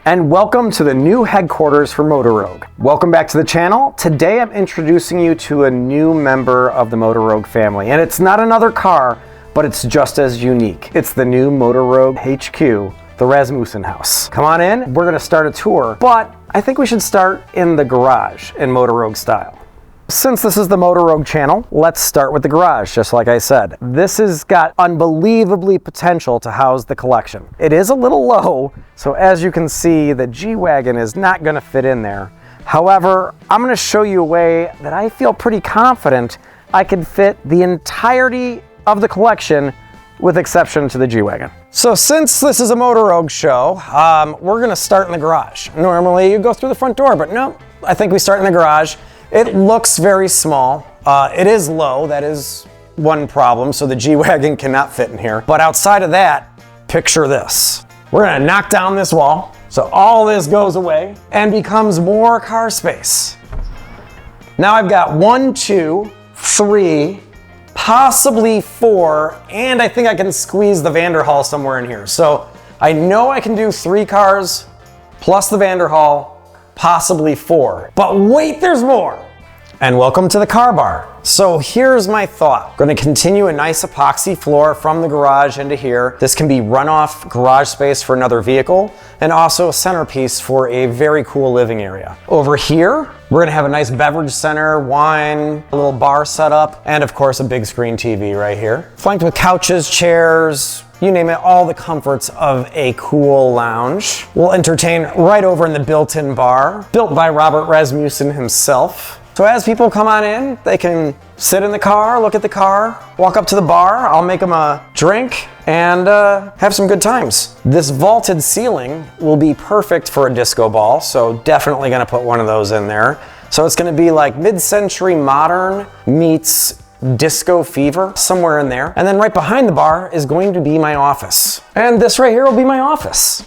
and welcome to the new headquarters for Motor Rogue. Welcome back to the channel. Today I'm introducing you to a new member of the Motor Rogue family, and it's not another car, but it's just as unique. It's the new Motor Rogue HQ, the Rasmussen house. Come on in, we're gonna start a tour, but I think we should start in the garage in Motor Rogue style. Since this is the Motor Rogue channel, let's start with the garage, just like I said. This has got unbelievably potential to house the collection. It is a little low, so as you can see, the G-Wagon is not gonna fit in there. However, I'm gonna show you a way that I feel pretty confident I can fit the entirety of the collection with exception to the G-Wagon. So since this is a Motor Rogue show, we're gonna start in the garage. Normally you go through the front door, but no, I think we start in the garage. It looks very small. It is low, that is one problem, so the G-Wagon cannot fit in here. But outside of that, picture this. We're gonna knock down this wall, so all this goes away and becomes more car space. Now I've got 1, 2, 3, possibly 4, and I think I can squeeze the Vanderhall somewhere in here. So I know I can do 3 cars plus the Vanderhall, possibly 4. But wait, there's more! And welcome to the car bar. So here's my thought. Going to continue a nice epoxy floor from the garage into here. This can be runoff garage space for another vehicle, and also a centerpiece for a very cool living area. Over here, we're gonna have a nice beverage center, wine, a little bar setup, and of course a big screen TV right here. Flanked with couches, chairs, you name it, all the comforts of a cool lounge. We'll entertain right over in the built-in bar, built by Robert Rasmussen himself. So as people come on in, they can sit in the car, look at the car, walk up to the bar, I'll make them a drink, and have some good times. This vaulted ceiling will be perfect for a disco ball, so definitely gonna put one of those in there. So it's gonna be like mid-century modern meets disco fever, somewhere in there. And then right behind the bar is going to be my office. And this right here will be my office.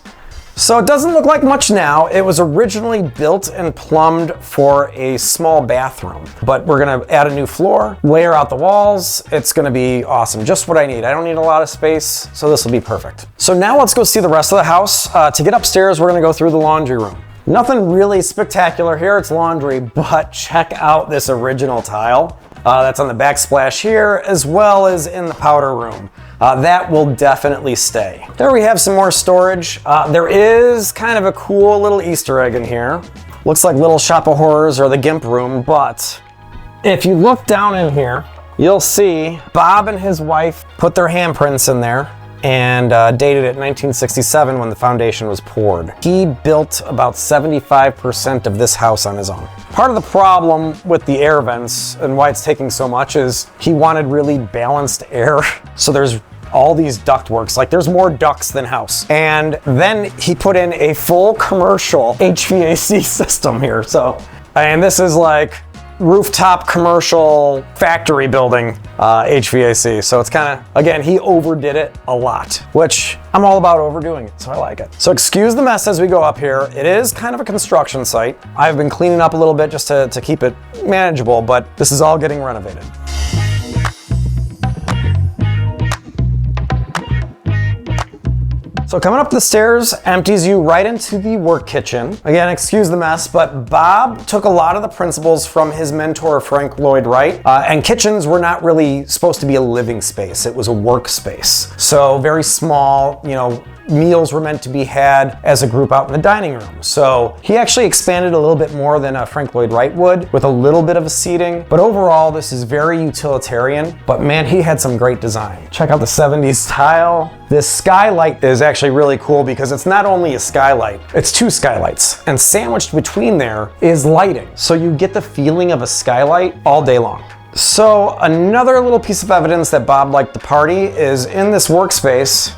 So it doesn't look like much now. It was originally built and plumbed for a small bathroom, but we're gonna add a new floor, layer out the walls. It's gonna be awesome, just what I need. I don't need a lot of space, so this will be perfect. So now let's go see the rest of the house. To get upstairs, we're gonna go through the laundry room. Nothing really spectacular here, it's laundry, but check out this original tile. That's on the backsplash here, as well as in the powder room. That will definitely stay. There we have some more storage. There is kind of a cool little Easter egg in here. Looks like Little Shop of Horrors or the Gimp room, but if you look down in here, you'll see Bob and his wife put their handprints in there and dated it 1967 when the foundation was poured. He built about 75% of this house on his own. Part of the problem with the air vents and why it's taking so much is he wanted really balanced air. So there's all these ductworks, like there's more ducts than house. And then he put in a full commercial HVAC system here. So, and this is like rooftop commercial factory building HVAC. So it's kind of, again, he overdid it a lot, which I'm all about overdoing it, so I like it. So excuse the mess as we go up here. It is kind of a construction site. I've been cleaning up a little bit just to keep it manageable, but this is all getting renovated. So coming up the stairs empties you right into the work kitchen. Again, excuse the mess, but Bob took a lot of the principles from his mentor, Lloyd Wright, and kitchens were not really supposed to be a living space. It was a workspace. So very small, you know, meals were meant to be had as a group out in the dining room. So he actually expanded a little bit more than Lloyd Wright would, with a little bit of a seating. But overall, this is very utilitarian, but man, he had some great design. Check out the 70s tile. This skylight is actually really cool because it's not only a skylight, it's 2 skylights. And sandwiched between there is lighting. So you get the feeling of a skylight all day long. So another little piece of evidence that Bob liked the party is in this workspace,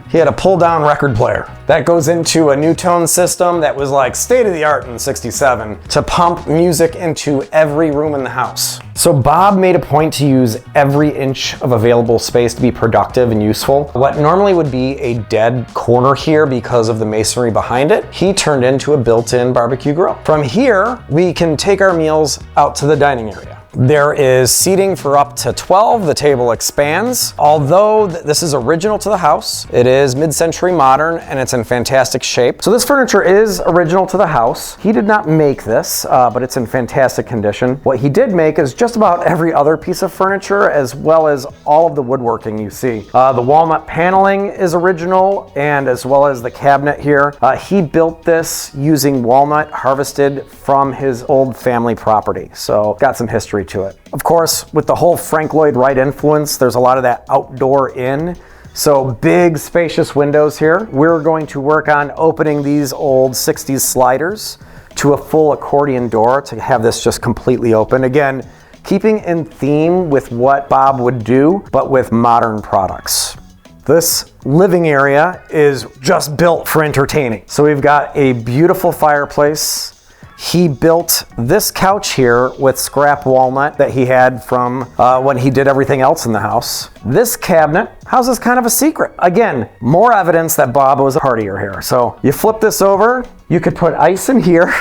he had a pull-down record player. That goes into a new tone system that was like state-of-the-art in '67 to pump music into every room in the house. So Bob made a point to use every inch of available space to be productive and useful. What normally would be a dead corner here because of the masonry behind it, he turned into a built-in barbecue grill. From here, we can take our meals out to the dining area. There is seating for up to 12. The table expands. Although this is original to the house, it is mid-century modern and it's in fantastic shape. So this furniture is original to the house. He did not make this, but it's in fantastic condition. What he did make is just about every other piece of furniture, as well as all of the woodworking you see. The walnut paneling is original, and as well as the cabinet here. He built this using walnut harvested from his old family property. So got some history to it. Of course, with the whole Frank Lloyd Wright influence, there's a lot of that outdoor in. So big spacious windows here. We're going to work on opening these old 60s sliders to a full accordion door to have this just completely open. Again, keeping in theme with what Bob would do, but with modern products. This living area is just built for entertaining. So we've got a beautiful fireplace. He built this couch here with scrap walnut that he had from when he did everything else in the house. This cabinet houses kind of a secret. Again, more evidence that Bob was a partier here. So you flip this over, you could put ice in here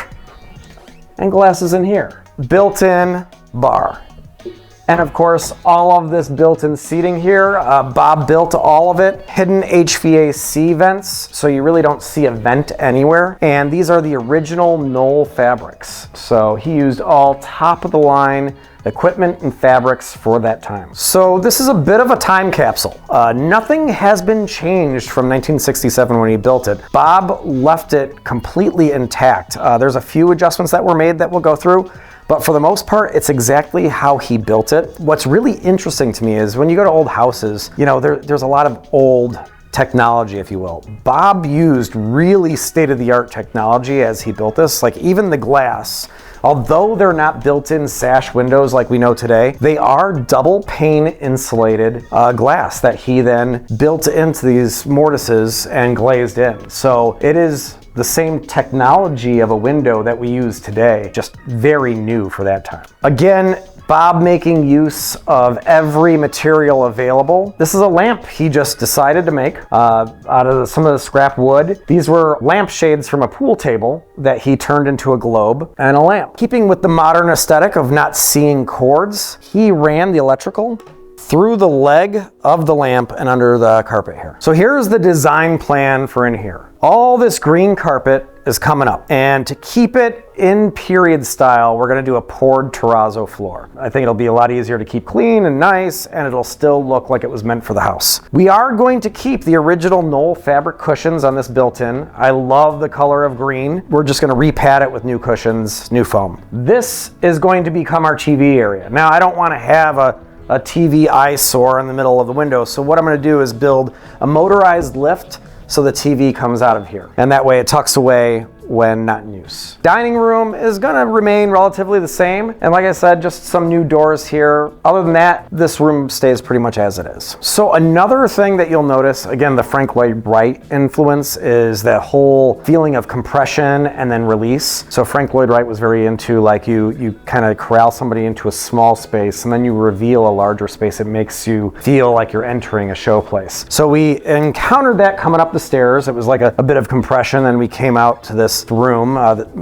and glasses in here. Built-in bar. And of course, all of this built-in seating here, Bob built all of it. Hidden HVAC vents, so you really don't see a vent anywhere. And these are the original Knoll fabrics. So he used all top-of-the-line equipment and fabrics for that time. So this is a bit of a time capsule. Nothing has been changed from 1967 when he built it. Bob left it completely intact. There's a few adjustments that were made that we'll go through, but for the most part, it's exactly how he built it. What's really interesting to me is when you go to old houses, you know, there's a lot of old technology, if you will. Bob used really state-of-the-art technology as he built this. Like even the glass, although they're not built-in sash windows like we know today, they are double pane insulated glass that he then built into these mortises and glazed in. So it is the same technology of a window that we use today, just very new for that time. Again, Bob making use of every material available. This is a lamp he just decided to make out of some of the scrap wood. These were lampshades from a pool table that he turned into a globe and a lamp. Keeping with the modern aesthetic of not seeing cords, he ran the electrical through the leg of the lamp and under the carpet here. So here's the design plan for in here. All this green carpet is coming up, and to keep it in period style, we're gonna do a poured terrazzo floor. I think it'll be a lot easier to keep clean and nice, and it'll still look like it was meant for the house. We are going to keep the original Knoll fabric cushions on this built-in. I love the color of green. We're just gonna repad it with new cushions, new foam. This is going to become our TV area. Now, I don't wanna have a TV eyesore in the middle of the window, so what I'm gonna do is build a motorized lift so the TV comes out of here. And that way it tucks away when not in use. Dining room is gonna remain relatively the same. And like I said, just some new doors here. Other than that, this room stays pretty much as it is. So another thing that you'll notice, again, the Frank Lloyd Wright influence is that whole feeling of compression and then release. So Frank Lloyd Wright was very into like you kind of corral somebody into a small space and then you reveal a larger space. It makes you feel like you're entering a show place. So we encountered that coming up the stairs. It was like a bit of compression, and we came out to this room,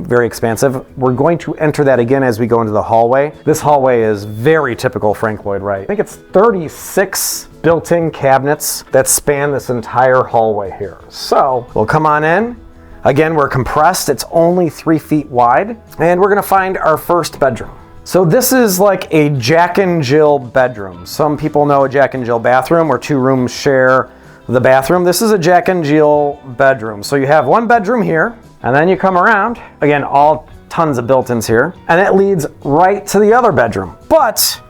very expansive. We're going to enter that again as we go into the hallway. This hallway is very typical Frank Lloyd Wright. I think it's 36 built-in cabinets that span this entire hallway here. So we'll come on in. Again, we're compressed. It's only 3 feet wide, and we're gonna find our first bedroom. So this is like a Jack and Jill bedroom. Some people know a Jack and Jill bathroom where 2 rooms share the bathroom. This is a Jack and Jill bedroom. So you have 1 bedroom here, and then you come around, again, all tons of built-ins here, and it leads right to the other bedroom. But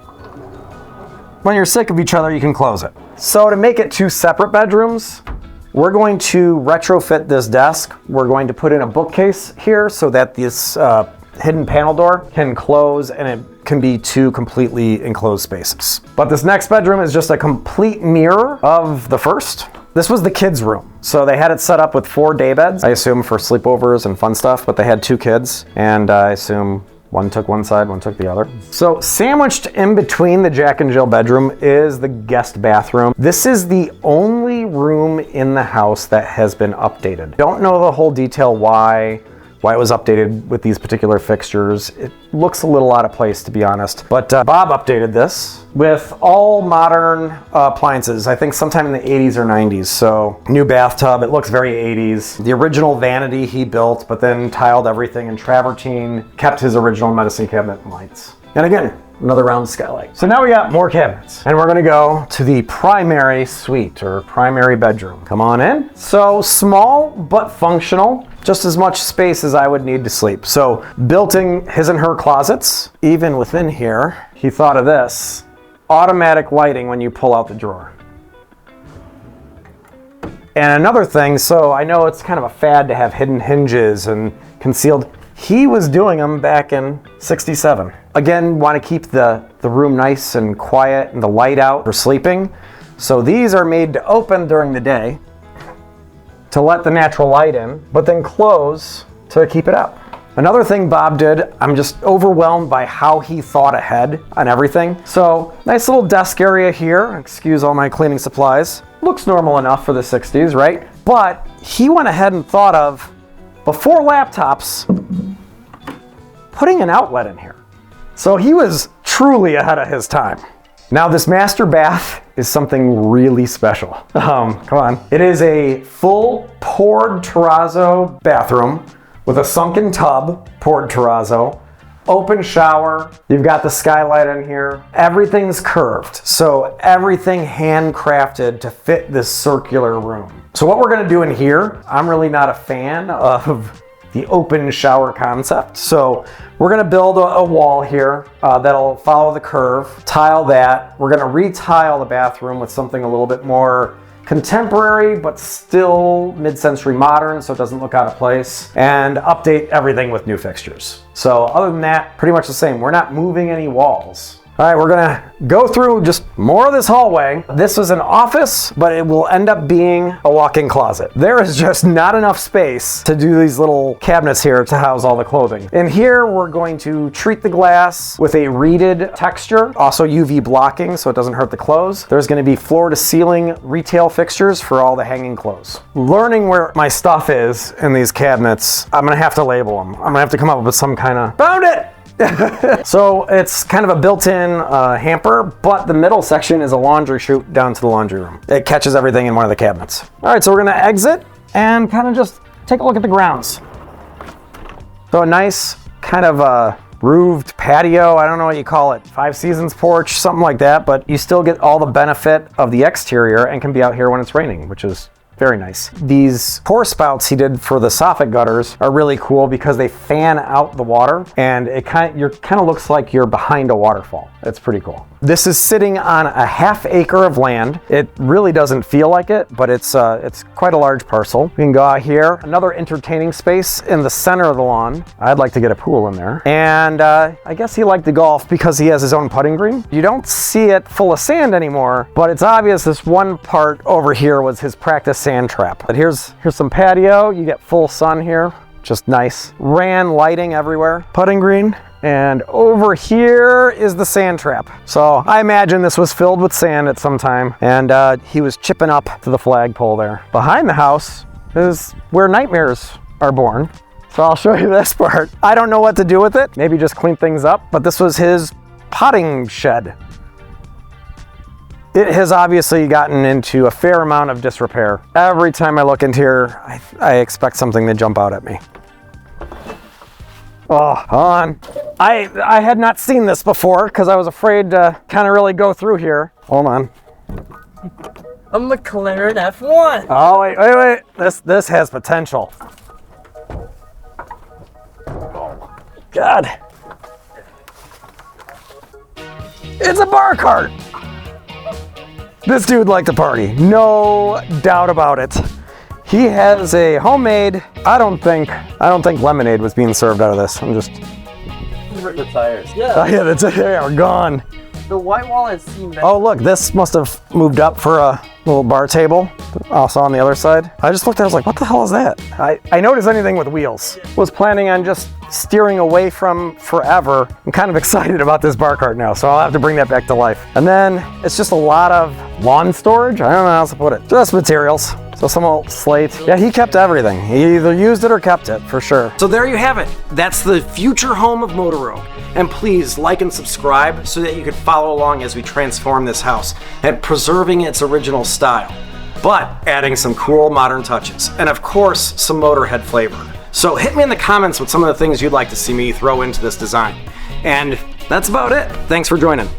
when you're sick of each other, you can close it. So to make it 2 separate bedrooms, we're going to retrofit this desk. We're going to put in a bookcase here so that this hidden panel door can close and it can be 2 completely enclosed spaces. But this next bedroom is just a complete mirror of the first. This was the kids' room. So they had it set up with 4 day beds, I assume for sleepovers and fun stuff, but they had 2 kids, and I assume one took one side, one took the other. So sandwiched in between the Jack and Jill bedroom is the guest bathroom. This is the only room in the house that has been updated. Don't know the whole detail why why it was updated with these particular fixtures. It looks a little out of place, to be honest. But Bob updated this with all modern appliances, I think sometime in the 80s or 90s. So new bathtub, it looks very 80s. The original vanity he built, but then tiled everything in travertine, kept his original medicine cabinet and lights. And again, another round skylight. So now we got more cabinets, and we're gonna go to the primary suite or primary bedroom. Come on in. So small but functional, just as much space as I would need to sleep. So built in his and her closets. Even within here, he thought of this. Automatic lighting when you pull out the drawer. And another thing, so I know it's kind of a fad to have hidden hinges and concealed. He was doing them back in '67. Again, want to keep the room nice and quiet and the light out for sleeping. So these are made to open during the day to let the natural light in, but then close to keep it out. Another thing Bob did, I'm just overwhelmed by how he thought ahead on everything. So nice little desk area here. Excuse all my cleaning supplies. Looks normal enough for the 60s, right? But he went ahead and thought of, before laptops, putting an outlet in here. So he was truly ahead of his time. Now this master bath is something really special. Come on. It is a full poured terrazzo bathroom with a sunken tub, poured terrazzo, open shower. You've got the skylight in here. Everything's curved. So everything handcrafted to fit this circular room. So what we're gonna do in here, I'm really not a fan of the open shower concept. So we're gonna build a wall here that'll follow the curve, tile that. We're gonna retile the bathroom with something a little bit more contemporary, but still mid-century modern, so it doesn't look out of place, and update everything with new fixtures. So other than that, pretty much the same. We're not moving any walls. All right, we're gonna go through just more of this hallway. This was an office, but it will end up being a walk-in closet. There is just not enough space to do these little cabinets here to house all the clothing. In here, we're going to treat the glass with a reeded texture, also UV blocking so it doesn't hurt the clothes. There's gonna be floor-to-ceiling retail fixtures for all the hanging clothes. Learning where my stuff is in these cabinets, I'm gonna have to label them. I'm gonna have to come up with some kind of, found it! So it's kind of a built-in hamper, but the middle section is a laundry chute down to the laundry room. It catches everything in one of the cabinets. All right, so we're gonna exit and kind of just take a look at the grounds. So a nice kind of a roofed patio, I don't know what you call it, 5 Seasons porch, something like that, but you still get all the benefit of the exterior and can be out here when it's raining, which is very nice. These pour spouts he did for the soffit gutters are really cool because they fan out the water and it kind of looks like you're behind a waterfall. It's pretty cool. This is sitting on a ½ acre of land. It really doesn't feel like it, but it's quite a large parcel. We can go out here. Another entertaining space in the center of the lawn. I'd like to get a pool in there. And I guess he liked to golf because he has his own putting green. You don't see it full of sand anymore, but it's obvious this one part over here was his practice sand trap. But here's some patio. You get full sun here. Just nice. Ran lighting everywhere. Putting green. And over here is the sand trap. So I imagine this was filled with sand at some time, and he was chipping up to the flagpole there. Behind the house is where nightmares are born. So I'll show you this part. I don't know what to do with it. Maybe just clean things up, but this was his potting shed. It has obviously gotten into a fair amount of disrepair. Every time I look into here, I expect something to jump out at me. Oh, hold on. I had not seen this before because I was afraid to kind of really go through here. Hold on. A McLaren F1. Oh, wait. This has potential. Oh, God. It's a bar cart. This dude liked to party. No doubt about it. He has a homemade, I don't think lemonade was being served out of this. I'm just... The tires. Yeah. Oh yeah, they are gone. The white wall has seen that. Oh look, this must have moved up for a little bar table. Also on the other side. I just looked at it, I was like, what the hell is that? I noticed anything with wheels. Was planning on just steering away from forever. I'm kind of excited about this bar cart now, so I'll have to bring that back to life. And then it's just a lot of lawn storage. I don't know how else to put it. Just materials. So some old slate. Yeah, he kept everything. He either used it or kept it, for sure. So there you have it. That's the future home of Motor. And please like and subscribe so that you can follow along as we transform this house and preserving its original style, but adding some cool modern touches. And of course, some Motorhead flavor. So hit me in the comments with some of the things you'd like to see me throw into this design. And that's about it. Thanks for joining.